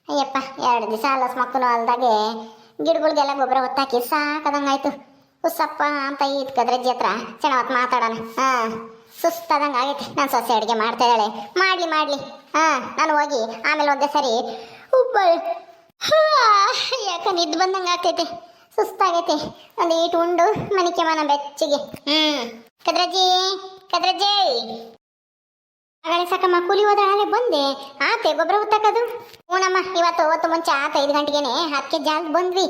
ಅಯ್ಯಪ್ಪ 2 ದಿವಸ ಹಲಸ್ ಮಕ್ಕಳು ಅಲ್ದಾಗೆ ಗಿಡಗಳಿಗೆಲ್ಲ ಗೊಬ್ಬರ ಹೊತ್ತಾಕಿ ಸಾಕದಂಗಾಯ್ತು. ಉಸ್ಸಪ್ಪ ಅಂತ ಇಟ್ಕದ್ರೆ ಹತ್ರ ಚೆನ್ನಾವತ್ ಮಾತಾಡೋಣ. ಸುಸ್ತಾದಂಗೆ ಆಗೈತಿ. ನನ್ನ ಸೊಸೆ ಅಡುಗೆ ಮಾಡ್ತಾ ಇದ್ದಾಳೆ, ಮಾಡ್ಲಿ ನಾನು ಹೋಗಿ ಆಮೇಲೆ ಒಂದೇ ಸರಿ ಉಬ್ಬ ಯಾಕ ನಿದ್ದು ಬಂದಂಗೆ ಆಗ್ತೈತೆ, ಸುಸ್ತಾಗೈತೆ. ಒಂದು ಈಟು ಉಂಡು ಮನಿಕೆ ಮನ ಬೆಚ್ಚಿಗೆ. ಕದ್ರಜ್ಜಿ ಆಗಲೇ ಸಾಕಮ್ಮ ಕೂಲಿ ಹೋದ ಹಾಗೆ ಬಂದೆ. ಆತೆ ಗೊಬ್ಬರ ಹುತ್ತಕ್ಕದು? ಹೂನಮ್ಮ, ಇವತ್ತು ಹೊತ್ತು ಮುಂಚೆ ಆತ 5 ಗಂಟೆಗೆನೆ ಅದಕ್ಕೆ ಜಾಗ ಬಂದ್ವಿ.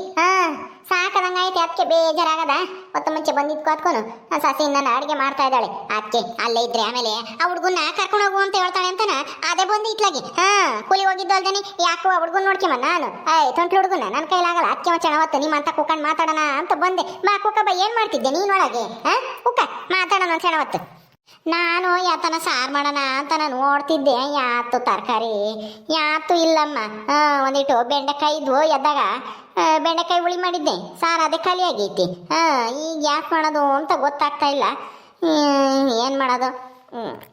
ಸಾಕದಂಗ ಐತೆ. ಅದಕ್ಕೆ ಬೇಜಾರಾಗದ. ಹೊತ್ತು ಮುಂಚೆ ಬಂದಿದ್ಕೋ ಅದ್ಕೊನು ಸಸಿಯಿಂದ ಅಡುಗೆ ಮಾಡ್ತಾ ಇದ್ದಾಳೆ. ಅದಕ್ಕೆ ಅಲ್ಲೇ ಇದ್ರೆ ಆಮೇಲೆ ಆ ಹುಡುಗನ್ನ ಕರ್ಕೊಂಡು ಹೋಗು ಅಂತ ಹೇಳ್ತಾಳೆ ಅಂತಾನ ಅದೇ ಬಂದು ಇತ್ಲಾಗಿ. ಕೂಲಿ ಹೋಗಿದ್ದು ಅಲ್ದೇನೆ ಯಾಕೋ ಆ ಹುಡುಗನ್ ನೋಡ್ಕೆಮ್ಮ ನಾನು ತೊಂಟ್ಲು ಹುಡುಗನ ನನ್ನ ಕೈಲಾಗಲ್ಲ. ಅದಕ್ಕೆ ಚೆನ್ನಾವತ್ತು ನಿಮ್ಮ ಅಂತ ಕುಕ್ಕಂಡು ಮಾತಾಡೋಣ ಅಂತ ಬಂದೆ. ಬಾ ಕುಕ್ಕ ಬಾ, ಏನ್ ಮಾಡ್ತಿದ್ದೆ ನೀನೊಳಗೆ? ಕುಕ್ಕ ಮಾತಾಡೋಣ ಚೆನ್ನಾವತ್ತು. ನಾನು ಯಾತನ ಸಾರು ಮಾಡೋಣ ಅಂತ ನಾನು ನೋಡ್ತಿದ್ದೆ. ಯಾತು ತರಕಾರಿ ಯಾತು ಇಲ್ಲಮ್ಮ. ಒಂದಿಟ್ಟು ಬೆಂಡೆಕಾಯಿ ಇದ್ವು, ಎದ್ದಾಗ ಬೆಂಡೆಕಾಯಿ ಹುಳಿ ಮಾಡಿದ್ದೆ. ಸಾರು ಅದೇ ಖಾಲಿ ಆಗೈತಿ. ಈಗ ಯಾಕೆ ಮಾಡೋದು ಅಂತ ಗೊತ್ತಾಗ್ತಾ ಇಲ್ಲ. ಏನು ಮಾಡೋದು?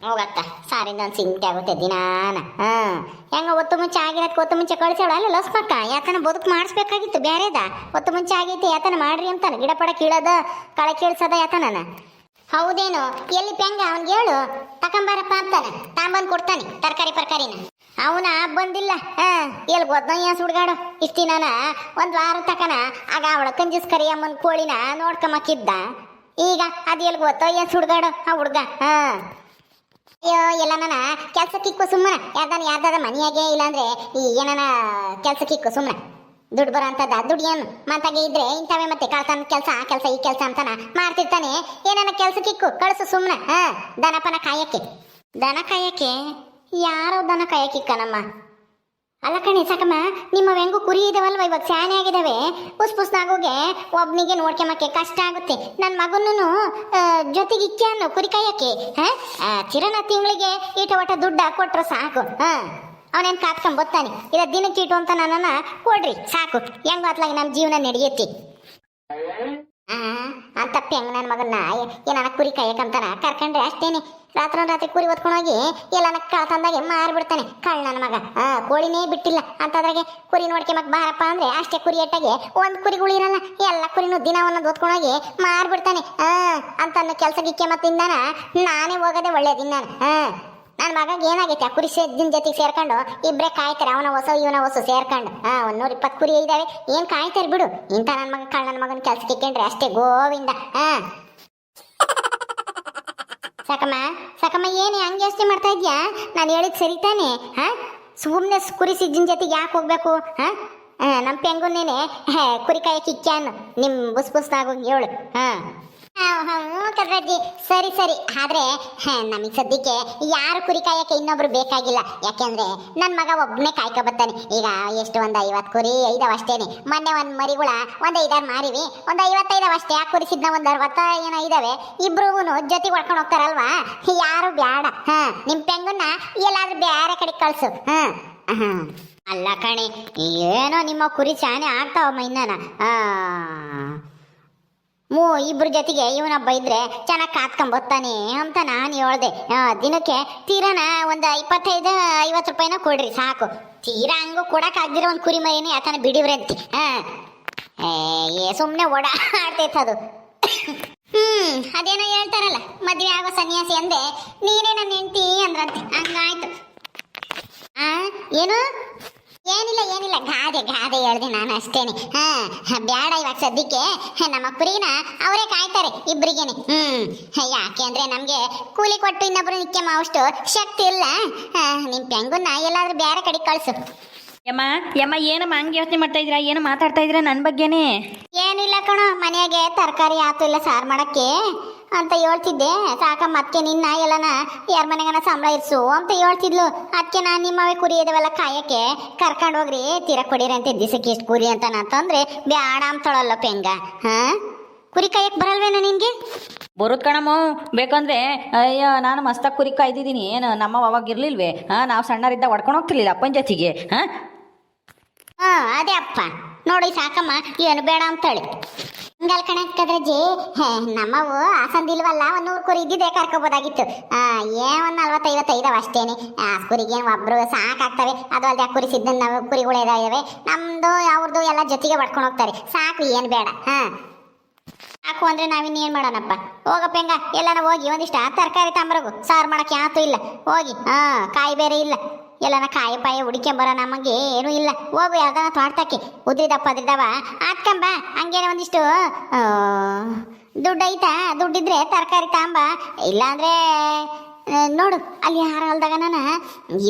ಹೋಗತ್ತ ಸಾರಿಂದ ಒಂದು ಸಿಂಟಿ ಆಗುತ್ತೆ ದಿನಾನ. ಹೆಂಗ ಹೊತ್ತು ಮುಂಚೆ ಆಗಿರೋದಕ್ಕೆ ಹೊತ್ತು ಮುಂಚೆ ಕಳಿಸೋಳ ಅಲ್ಲ ಲಸ್ಪಕ್ಕ. ಯಾತನ ಬದುಕು ಮಾಡಿಸ್ಬೇಕಾಗಿತ್ತು ಬೇರೆದ. ಹೊತ್ತು ಮುಂಚೆ ಆಗೈತಿ ಯಾತನ ಮಾಡ್ರಿ ಅಂತಾನೆ. ಗಿಡ ಪಡ ಕೀಳೋದ ಕಳೆ ಕೀಳ್ಸೋದ ಯಾತನ. ಹೌದೇನು? ಎಲ್ಲಿ ಪೆಂಗ ಅವನ್ಗೆ ಹೇಳು ತಕೊಂಬಾರಪ್ಪ ಅಂತಾನೆ. ತಾಂಬಂದು ಕೊಡ್ತಾನೆ ತರಕಾರಿನ. ಅವನ ಬಂದಿಲ್ಲ. ಎಲ್ಲಿ ಗೊತ್ತ ಸುಡ್ಗಾಡು ಇಷ್ಟ ದಿನಾನ 1 ವಾರ ತಕನ. ಆಗ ಅವಳ ಕಂಜಸ್ ಕರಿ ಅಮ್ಮನ ಕೋಳಿನ ನೋಡ್ಕೊಂಬಕ್ಕಿದ್ದ. ಈಗ ಅದು ಎಲ್ಲಿ ಗೊತ್ತೋ ಏನ್ ಸುಡ್ಗಾಡು ಆ ಹುಡ್ಗ. ಅಯ್ಯೋ ಎಲ್ಲ ನನ್ನ ಕೆಲ್ಸಕ್ಕಿಕ್ಕು ಸುಮ್ಮನೆ ಯಾರ್ದಾದ ಮನೆಯಾಗೆ. ಇಲ್ಲಾಂದ್ರೆ ಈ ಏನನ ಕೆಲ್ಸಕ್ಕಿಕ್ಕು ಸುಮ್ಮನೆ ದುಡ್ಡು ಬರೋ ಅಂತದ. ದುಡ್ಡು ಏನು ಮಾತಾಗೆ ಇದ್ರೆ ಇಂಥವೇ ಮತ್ತೆ ಕಳ್ತನ ಕೆಲಸ ಆ ಕೆಲಸ ಈ ಕೆಲಸ ಅಂತಾನ ಮಾಡ್ತಿರ್ತಾನೆ. ಏನನ್ನ ಕೆಲ್ಸಕ್ಕಿಕ್ಕು ಕಳಿಸು ಸುಮ್ಮನೆ. ದನಪನ ಕಾಯಕ್ಕೆ ಯಾರೋ ದನ ಕಾಯಕ್ಕಿಕ್ಕನಮ್ಮ. ಅಲ್ಲ ಕಣೆ ಸಾಕಮ್ಮ, ನಿಮ್ಮ ಹೆಂಗು ಕುರಿ ಇದಾವಲ್ವ ಇವಾಗ ಸ್ಯಾನೆ ಆಗಿದಾವೆ. ಪುಸ್ನಾಗೋಗೆ ಒಬ್ನಿಗೆ ನೋಡ್ಕೊಂಬಕ್ಕೆ ಕಷ್ಟ ಆಗುತ್ತೆ. ನನ್ನ ಮಗನೂ ಜೊತೆಗೆ ಇಕ್ಕ್ಯಾನು ಕುರಿ ಕಾಯಕ್ಕೆ. ಚಿರನ ತಿಂಗಳಿಗೆ ಈಟ ಒಟ್ಟ ದುಡ್ಡು ಕೊಟ್ರು ಸಾಕು. ಅವನೇನು ಕಾತ್ಕೊಂಬತ್ತಾನೆ. ಇಲ್ಲ ದಿನಕ್ಕೆ ಇಟ್ಟು ಅಂತ ನನ್ನನ್ನ ಕೊಡ್ರಿ ಸಾಕು. ಹೆಂಗ ಅತ್ಲಾಗಿ ನಮ್ಮ ಜೀವನ ನಡೆಯತ್ತಿ. ಅಂತಪ್ಪಿ ಹೆಂಗ ನನ್ನ ಮಗನ್ನ ಏನಾನ ಕುರಿ ಕಾಯಕಂತಾನ ಕರ್ಕೊಂಡ್ರೆ ಅಷ್ಟೇನೆ. ರಾತ್ರಿ ಕುರಿ ಹೊತ್ಕೊಂಡೋಗಿ ಎಲ್ಲನ ತಂದಾಗೆ ಮಾರ್ಬಿಡ್ತಾನೆ ಕಳ್ಳ ನನ್ನ ಮಗ. ಕೋಳಿನೇ ಬಿಟ್ಟಿಲ್ಲ ಅಂತದ್ರಾಗೆ ಕುರಿ ನೋಡ್ಕೊಂಬಕ್ ಬಾರಪ್ಪ ಅಂದ್ರೆ ಅಷ್ಟೇ ಕುರಿ ಎಟ್ಟಾಗೆ 1 ಕುರಿಗಳಿರಲ್ಲ. ಎಲ್ಲ ಕುರಿನೂ ದಿನ ಒಂದೊಂದು ಹೊತ್ಕೊಂಡೋಗಿ ಮಾರ್ಬಿಡ್ತಾನೆ. ಅಂತನ್ನ ಕೆಲಸ ಗಿಕ್ಕೆ ಮತ್ತಿಂದಾನ ನಾನೇ ಹೋಗೋದೇ ಒಳ್ಳೇದಿನ್ನಾನ. ನನ್ನ ಮಗ ಏನಾಗೈತೆ ಆ ಕುರಿ ಜೊತೆಗೆ ಸೇರ್ಕೊಂಡು ಇಬ್ಬರೇ ಕಾಯ್ತಾರೆ. ಅವನ ಹೊಸ ಇವನ ಹೊಸ ಸೇರ್ಕೊಂಡು 120 ಕುರಿ ಇದ್ದಾವೆ. ಏನು ಕಾಯ್ತಾರೆ ಬಿಡು. ಇಂಥ ನನ್ನ ಮಗ ಕಳ್ಳ ನನ್ನ ಮಗನ ಕೆಲಸ ಕಿಕ್ಕೊಂಡ್ರೆ ಅಷ್ಟೇ ಗೋವಿಂದ. ಸಾಕಮ್ಮ ಏನು ಹಂಗೆ ಯೋಚನೆ ಮಾಡ್ತಾ ಇದ್ಯಾ? ನಾನು ಹೇಳಿದ್ ಸರಿ ತಾನೆ? ಸುಮ್ಮನೆ ಕುರಿ ಸಿಜ್ಜಿನ ಜೊತೆಗೆ ಯಾಕೆ ಹೋಗ್ಬೇಕು? ನಮ್ಮ ಪೆಂಗುನೇನೆ ಕುರಿ ಕಾಯಕ್ಕೆ ಇಕ್ಕ್ಯಾನು ನಿಮ್ಮ ಬುಸ್ನಾಗೋಗಿ ಹೇಳು. ಕದ್ರಜ್ಜಿ ಸರಿ ಆದ್ರೆ ನಮಗೆ ಸದ್ಯಕ್ಕೆ ಯಾರು ಕುರಿ ಕಾಯಕ್ಕೆ ಇನ್ನೊಬ್ರು ಬೇಕಾಗಿಲ್ಲ. ಯಾಕೆಂದ್ರೆ ನನ್ನ ಮಗ ಒಬ್ಬನೇ ಕಾಯ್ಕೊ ಬರ್ತಾನೆ. ಈಗ ಎಷ್ಟು ಒಂದು 50 ಕುರಿ ಇದಾವ ಅಷ್ಟೇನೆ. ಮೊನ್ನೆ ಒಂದು ಮರಿಗಳ ಒಂದು 5-6 ಮಾರಿವಿ. ಒಂದು 55 ಅಷ್ಟೇ. ಆ ಕುರಿಸಿದ್ನ ಒಂದು 60 ಏನೋ ಇದಾವೆ. ಇಬ್ರು ಜೊತೆಗೆ ಹೊಡ್ಕೊಂಡು ಹೋಗ್ತಾರಲ್ವಾ, ಯಾರು ಬೇಡ. ನಿಮ್ ಪೆಂಗನ್ನ ಎಲ್ಲಾದ್ರೂ ಬೇರೆ ಕಡೆ ಕಳ್ಸು. ಅಲ್ಲ ಕಣೆ, ಏನೋ ನಿಮ್ಮ ಕುರಿ ಚಾನೆ ಆಗ್ತಾವಮ್ಮ ಇನ್ನನ. ಇಬ್ರ ಜೊತೆಗೆ ಇವನೊಬ್ಬ ಇದ್ರೆ ಚೆನ್ನಾಗಿ ಕಾತ್ಕೊಂಬತ್ತಾನೆ ಅಂತ ನಾನು ಹೇಳ್ದೆ. ದಿನಕ್ಕೆ ತೀರಾನ ಒಂದು 25-50 ರೂಪಾಯಿನ ಕೊಡ್ರಿ ಸಾಕು. ತೀರಾ ಹಂಗೂ ಕೊಡಕ್ಕಾಗ್ದಿರೋ ಒಂದು ಕುರಿ ಮರಿನೇ ಯಾತನ ಬಿಡಿವ್ರಂತೆ. ಸುಮ್ಮನೆ ಓಡಾಡ್ತೈತದು. ಅದೇನೋ ಹೇಳ್ತಾರಲ್ಲ, ಮದುವೆ ಆಗೋ ಸನ್ಯಾಸಿ ಅಂದೆ ನೀನೇ ನನ್ನ ಹೆಂಡತಿ ಅಂದ್ರಂತೆ. ಹಂಗಾಯ್ತು. ಏನು? ಏನಿಲ್ಲ ಗಾದೆ ಹೇಳ್ದೆ ನಾನು ಅಷ್ಟೇನೆ. ಬ್ಯಾಡ ಇವಾಗ ಸದ್ಯಕ್ಕೆ ನಮ್ಮ ಕುರಿನ ಅವರೇ ಕಾಯ್ತಾರೆ ಇಬ್ರಿಗೇನೆ. ಯಾಕೆ ಅಂದ್ರೆ ನಮ್ಗೆ ಕೂಲಿ ಕೊಟ್ಟು ಇನ್ನೊಬ್ರು ನಿತ್ಯ ಅಷ್ಟು ಶಕ್ತಿ ಇಲ್ಲ. ನಿಮ್ ಪೆಂಗುನ್ನ ಎಲ್ಲಾದ್ರೂ ಬೇರೆ ಕಡೆ ಕಳ್ಸು. ಯಮ್ಮ ಏನಮ್ಮ ಹಂಗೆ ಯೋಚನೆ ಮಾಡ್ತಾ ಇದ್ದೀರಾ? ಏನು ಮಾತಾಡ್ತಾ ಇದ್ದೀರಾ ನನ್ನ ಬಗ್ಗೆನೇ? ಏನಿಲ್ಲ ಕಣೋ, ಮನೆಯಾಗೆ ತರಕಾರಿ ಆತು ಇಲ್ಲ ಸಾರು ಮಾಡಕ್ಕೆ ಅಂತ ಹೇಳ್ತಿದ್ದೆ. ಸಾಕಮ್ಮ ಅದಕ್ಕೆ ನಿನ್ನ ಎಲ್ಲನ ಯಾರ ಮನೆಗನ ಸಂಬಳ ಇರ್ಸು ಅಂತ ಹೇಳ್ತಿದ್ಲು. ಅದಕ್ಕೆ ನಾನು ನಿಮ್ಮವೇ ಕುರಿ ಇದಾವೆಲ್ಲ ಕಾಯಕ್ಕೆ ಕರ್ಕೊಂಡು ಹೋಗ್ರಿ ತೀರ ಕೊಡಿರಿ ಅಂತ ದಿಸಕ್ಕೆ ಎಷ್ಟು ಕುರಿ ಅಂತ ಅಂತಂದ್ರೆ ಬ್ಯಾಡ ಅಂತಳಲ್ಲ ಪೆಂಗ. ಕುರಿ ಕಾಯಕ್ಕೆ ಬರಲ್ವೇನೋ ನಿನ್ಗೆ? ಬರುತ್ ಕಣಮ್ಮ. ಬೇಕಂದ್ರೆ ಅಯ್ಯೋ ನಾನು ಮಸ್ತಾಗಿ ಕುರಿ ಕಾಯ್ದಿದ್ದೀನಿ. ಏನು ನಮ್ಮ ಅವಾಗ ಇರ್ಲಿಲ್ವೇ? ನಾವು ಸಣ್ಣರಿದ್ದ ಹೊಡ್ಕೊಂಡು ಹೋಗ್ತಿರ್ಲಿಲ್ಲ ಅಪ್ಪನ ಜೊತೆಗೆ. ಅದೇ ಅಪ್ಪ ನೋಡಿ ಸಾಕಮ್ಮ ಏನು ಬೇಡ ಅಂತಾಳೆ. ಹಂಗಲ್ ಕಣಕ್ಕದ್ರಜ್ಜಿ ನಮ್ಮವು ಆಸಂದಿಲ್ವಲ್ಲ ಒಂದ್ 100 ಕುರಿ ಇದ್ದಿದ್ರೆ ಕರ್ಕೋಬೋದಾಗಿತ್ತು. ಏನ್ ಒಂದ್ 40-55 ಅಷ್ಟೇನೆ. ಆ ಕುರಿಗೆ ಒಬ್ರು ಸಾಕಾಗ್ತವೆ. ಅದು ಅಲ್ದೆ ಆ ಕುರಿ ಸಿದ್ದ ನಾವು ಕುರಿಗಳು ಇದಾವೆ. ನಮ್ದು ಅವ್ರದ್ದು ಎಲ್ಲ ಜೊತೆಗೆ ಹೊಡ್ಕೊಂಡು ಹೋಗ್ತಾರೆ. ಸಾಕು, ಏನ್ ಬೇಡ. ಸಾಕು ಅಂದ್ರೆ ನಾವಿನ್ನೇನ್ ಮಾಡೋಣಪ್ಪ. ಹೋಗಪ್ಪ ಹೆಂಗ ಎಲ್ಲಾನ ಹೋಗಿ ಒಂದಿಷ್ಟ ತರಕಾರಿ ತಂಬರಗು. ಸಾರು ಮಾಡಕ್ಕೆ ಯಾತೂ ಇಲ್ಲ. ಹೋಗಿ ಕಾಯಿ ಬೇರೆ ಇಲ್ಲ. ಎಲ್ಲನ ಕಾಯಿ ಪಾಯಿ ಹುಡಿಕೊಂಬರ, ನಮಗೆ ಏನೂ ಇಲ್ಲ. ಹೋಗು ಯಾವ್ದಾನ ತೋಟಕ್ಕೆ ಉದ್ರಿದವ ಹಾಕ್ಕೊಂಬ. ಹಂಗೇನೆ ಒಂದಿಷ್ಟು ದುಡ್ಡು ಐತಾ? ದುಡ್ಡಿದ್ರೆ ತರಕಾರಿ ತಾಂಬ. ಇಲ್ಲಾಂದ್ರೆ ನೋಡು ಅಲ್ಲಿ ಯಾರ ಹೊಲ್ದಾಗ ನಾನು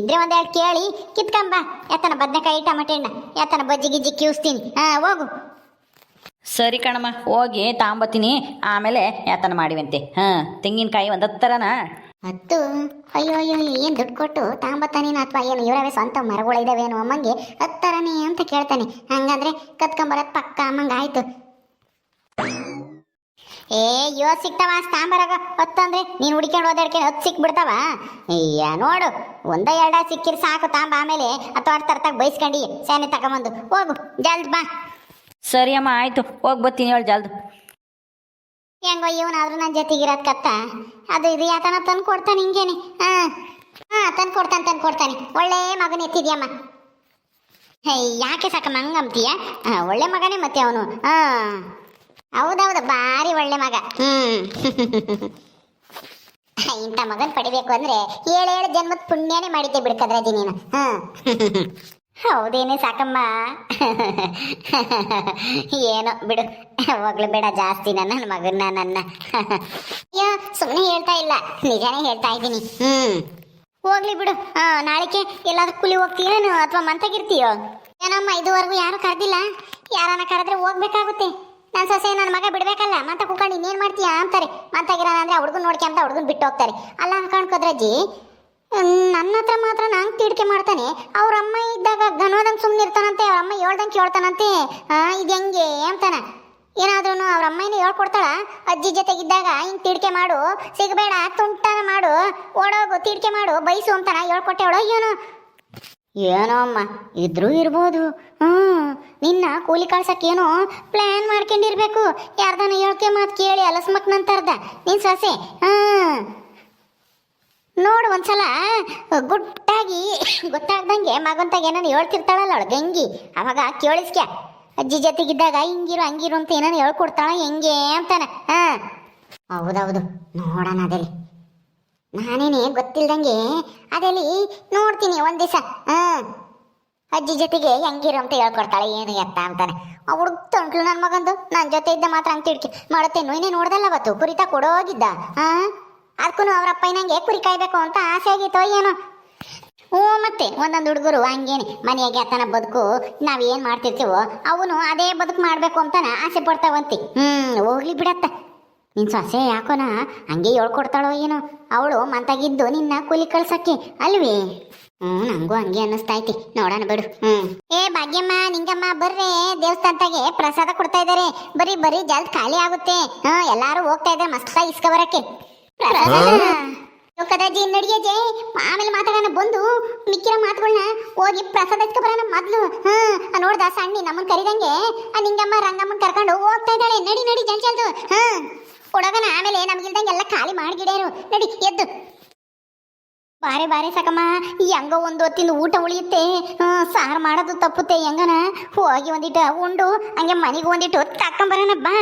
ಇದ್ರೆ ಒಂದೆರಡು ಕೇಳಿ ಕಿತ್ಕೊಂಬ. ಯಾತನ ಬದನೆಕಾಯಿ ಟಮಟೆ ಹಣ್ಣ ಯಾತನ ಬಜ್ಜಿ ಗಿಜ್ಜಿ ಕಿವಿಸ್ತೀನಿ. ಹೋಗು. ಸರಿ ಕಣಮ್ಮ, ಹೋಗಿ ತಾಂಬತ್ತೀನಿ. ಆಮೇಲೆ ಯಾತನ ಮಾಡಿವಂತೆ. ತೆಂಗಿನಕಾಯಿ ಒಂದು 10 ಥರನಾ? 10? ಅಯ್ಯೋ ಅಯ್ಯೋ, ಏನು ದುಡ್ಡು ಕೊಟ್ಟು ತಾಂಬತ್ತಾನೇನು ಅಥವಾ ಏನು ಇವರವೇ ಸ್ವಂತ ಮರಗಳು ಇದಾವೇನು ಅಮ್ಮಂಗೆ 10 ಥರನೇ ಅಂತ ಕೇಳ್ತಾನೆ. ಹಂಗಂದ್ರೆ ಕತ್ಕೊಂಬರದ್ ಪಕ್ಕ ಅಮ್ಮಂಗೆ ಆಯ್ತು. ಸಿಗ್ತಾವ ತಾಂಬರಾಗ 10 ಅಂದ್ರೆ ನೀನು ಹುಡ್ಕೊಂಡು ಹೋದಾಡ್ಕೆ 10 ಸಿಕ್ಬಿಡ್ತಾವ. ಅಯ್ಯ ನೋಡು, 1-2 ಸಿಕ್ಕಿರ್ ಸಾಕು ತಾಂಬ. ಆಮೇಲೆ ಅಥವಾ ತರ್ತಾಗ ಬೈಸ್ಕೊಂಡಿ ಸ್ಯಾನೆ ತಗೊಂಬಂದು ಹೋಗು. ಜಲ್ದ್ ಬಾ. ಸರಿ ಅಮ್ಮ, ಆಯಿತು. ಹೋಗಿ ಬರ್ತೀನಿ, ಹೇಳಿ ಜಲ್ದು. ಹೆಂಗೋ ಇವನಾದ್ರೂ ನನ್ನ ಜೊತೆಗಿರೋದ್ ಕತ್ತ. ಅದು ಇದು ಯಾತನ ತಂದು ಕೊಡ್ತಾನೆ ಹಿಂಗೇನೆ. ತಂದು ಕೊಡ್ತಾನೆ. ಒಳ್ಳೆ ಮಗನ ಎತ್ತಿದ್ಯಮ್ಮ. ಯಾಕೆ ಸಾಕಮ್ಮ ಹಂಗಂತೀಯ? ಒಳ್ಳೆ ಮಗನೇ ಮತ್ತೆ ಅವನು. ಹೌದೌದು, ಭಾರಿ ಒಳ್ಳೆ ಮಗ. ಇಂಥ ಮಗನ್ ಪಡಿಬೇಕು ಅಂದ್ರೆ 7 ಜನ್ಮದ ಪುಣ್ಯನೇ ಮಾಡಿದ್ದೆ ಬಿಡ್ಕದ್ರಜ್ಜಿ ನೀನು. ಹೌದೇನೆ ಸಾಕಮ್ಮ. ಏನೋ ಬಿಡು, ಹೋಗ್ಲು ಬೇಡ ಜಾಸ್ತಿ ನನ್ನ ಮಗನ್ನ. ಅಯ್ಯೋ ಸುಮ್ಮನೆ ಹೇಳ್ತಾ ಇಲ್ಲ, ನಿಜಾನೇ ಹೇಳ್ತಾ ಇದ್ದೀನಿ. ಹೋಗ್ಲಿ ಬಿಡು. ನಾಳೆಗೆ ಎಲ್ಲಾದ್ರೂ ಕೂಲಿ ಹೋಗ್ತೀಯೇನು ಅಥವಾ ಮಂತಾಗಿರ್ತೀಯೋ? ಏನಮ್ಮ ಇದುವರೆಗೂ ಯಾರು ಕರೆದಿಲ್ಲ. ಯಾರನ್ನ ಕರೆದ್ರೆ ಹೋಗ್ಬೇಕಾಗುತ್ತೆ. ನನ್ನ ಸೊಸೆ ನನ್ನ ಮಗ ಬಿಡ್ಬೇಕಲ್ಲ. ಮಂತ ಕೂಕೊಂಡು ಇನ್ನೇನು ಮಾಡ್ತೀಯಾ ಅಂತಾರೆ. ಮಂತಾಗಿರೋಣ ಅಂದ್ರೆ ಹುಡುಗನ್ ನೋಡ್ಕೊಂತ ಹುಡುಗನ್ ಬಿಟ್ಟು ಹೋಗ್ತಾರೆ. ಅಲ್ಲ ಅನ್ಕೊಂಡ್ಕದ್ರಜ್ಜಿ, ನನ್ನ ಹತ್ರ ಮಾತ್ರ ನಂಗೆ ತೀಡಿಕೆ ಮಾಡ್ತಾನೆ. ಅವ್ರ ಅಮ್ಮ ಇದ್ದಾಗ ಘನೋದಂಗೆ ಸುಮ್ಮನೆ ಇರ್ತಾನಂತೆ. ಅವ್ರ ಅಮ್ಮ ಹೇಳ್ದಂಗೆ ಕೇಳ್ತಾನಂತೆ. ಇದು ಹೆಂಗೆ ಅಂತಾನ. ಏನಾದ್ರೂ ಅವ್ರ ಅಮ್ಮನೇ ಹೇಳ್ಕೊಡ್ತಾಳ. ಅಜ್ಜಿ ಜೊತೆಗಿದ್ದಾಗ ಹಿಂಗೆ ತೀಡಿಕೆ ಮಾಡು, ಸಿಗಬೇಡ, ತುಂಟನ ಮಾಡು, ಓಡೋಗು, ತೀಡಿಕೆ ಮಾಡು, ಬೈಸು ಅಂತಾನ ಹೇಳ್ಕೊಟ್ಟೆ. ಏನೋ ಅಮ್ಮ ಇದ್ರೂ ಇರ್ಬೋದು. ನಿನ್ನ ಕೂಲಿ ಕಳ್ಸಕ್ಕೇನೋ ಪ್ಲಾನ್ ಮಾಡ್ಕೊಂಡಿರ್ಬೇಕು. ಯಾರ್ದಾನ ಹೇಳ್ಕೆ ಮಾತು ಕೇಳಿ ಅಲಸ್ಮಕ್ನಂತಾರ್ದ ನಿನ್ ಸೊಸೆ. ನೋಡು ಒಂದ್ಸಲ ಗುಟ್ಟಾಗಿ ಗೊತ್ತಾಗ್ದಂಗೆ ಮಗಂತಾಗ ಏನಾನು ಹೇಳ್ತಿರ್ತಾಳಲ್ಲ ಅವಳು ಗಂಗಿ. ಅವಾಗ ಕೇಳಿಸ್ಕ್ಯಾ, ಅಜ್ಜಿ ಜೊತೆಗಿದ್ದಾಗ ಹಿಂಗಿರು ಹಂಗಿರು ಅಂತ ಏನಾನು ಹೇಳ್ಕೊಡ್ತಾಳ ಹೆಂಗೆ ಅಂತಾನ. ಹೌದೌದು, ನೋಡೋಣ ಅದೆಲ್ಲಿ. ನಾನೇನೆ ಗೊತ್ತಿಲ್ದಂಗೆ ಅದೆಲ್ಲಿ ನೋಡ್ತೀನಿ ಒಂದ್ ದಿವಸ. ಅಜ್ಜಿ ಜೊತೆಗೆ ಹೆಂಗಿರು ಅಂತ ಹೇಳ್ಕೊಡ್ತಾಳೆ ಏನು ಎತ್ತ ಅಂತಾನೆ. ಹುಡುಗ ತೊಂಟ್ಲು ನನ್ನ ಮಗಂದು. ನನ್ನ ಜೊತೆ ಇದ್ದ ಮಾತ್ರ ಹಂಗೆ ತಿಡ್ಕಿ ಮಾಡುತ್ತೆ. ನೀನೇ ನೋಡ್ದಲ್ಲ ಅವತ್ತು ಕುರಿತಾ ಕೊಡೋಗಿದ್ದ. ಅದಕ್ಕೂ ಅವ್ರಪ್ಪ ನಂಗೆ ಕುರಿ ಕಾಯ್ಬೇಕು ಅಂತ ಆಸೆ ಆಗಿತ್ತೋ ಏನೋ. ಮತ್ತೆ ಒಂದೊಂದು ಹುಡುಗರು ಹಂಗೇನೆ ಮನೆಯಾಗೆ ಆತನ ಬದುಕು ನಾವೇನು ಮಾಡ್ತಿರ್ತೀವೋ ಅವನು ಅದೇ ಬದುಕು ಮಾಡಬೇಕು ಅಂತಾನ ಆಸೆ ಪಡ್ತಾವಂತಿ. ಹೋಗ್ಲಿ ಬಿಡತ್ತ. ನಿನ್ನ ಸೊಸೆ ಯಾಕೋನ ಹಂಗೆ ಹೇಳ್ಕೊಡ್ತಾಳೋ ಏನೋ. ಅವಳು ಮಂತಾಗಿದ್ದು ನಿನ್ನ ಕೂಲಿ ಕಳ್ಸಕ್ಕೆ ಅಲ್ವೇ? ನಂಗೂ ಹಂಗೆ ಅನ್ನಿಸ್ತೈತಿ. ನೋಡೋಣ ಬಿಡು. ಭಾಗ್ಯಮ್ಮ ನಿಂಗಮ್ಮ ಬರ್ರೆ, ದೇವಸ್ಥಾನದಾಗೆ ಪ್ರಸಾದ ಕೊಡ್ತಾ ಇದಾರೆ. ಬರೀ ಜಲ್ದ್ ಖಾಲಿ ಆಗುತ್ತೆ. ಎಲ್ಲಾರು ಹೋಗ್ತಾ ಇದಾರೆ ಮಸ್ತಾಗಿ ಇಸ್ಕ ಬರಕ್ಕೆ. ಕದಾಜಿ ನಡಿಯಜೆ, ಆಮೇಲೆ ಮಾತಾಡೋಣ. ಬಂದು ಮಿಕ್ಕಿರೋ ಮಾತುಗಳನ್ನ ಹೋಗಿ ಪ್ರಸಾದ ಇಸ್ಕ ಬರೋಣ ಮೊದ್ಲು. ನೋಡ್ದ ಸಣ್ಣಿ ನಮ್ಮನ್ ಕರಿದಂಗೆ ಆ ನಿಂಗಮ್ಮ ರಂಗಮ್ಮನ್ ಕರ್ಕೊಂಡು ಹೋಗ್ತಾ ಇದ್ದಾಳೆ. ನಡಿ ಜಲ್ದು ಕೊಡೋಗನ. ಆಮೇಲೆ ನಮ್ಗಿಲ್ದಂಗೆ ಎಲ್ಲ ಖಾಲಿ ಮಾಡಿಗಿಡೇರು. ನಡಿ ಎದ್ದು ಬಾರೆ ಸಾಕಮ್ಮ. ಹೆಂಗೋ ಒಂದು ಹೊತ್ತಿನ ಊಟ ಉಳಿಯುತ್ತೆ. ಸಾರು ಮಾಡೋದು ತಪ್ಪುತ್ತೆ. ಹೆಂಗನ ಹೋಗಿ ಒಂದಿಟ್ಟು ಉಂಡು ಹಂಗೆ ಮನೆಗೆ ಒಂದಿಟ್ಟು ತಕೊಂಬರೋಣ ಬಾ.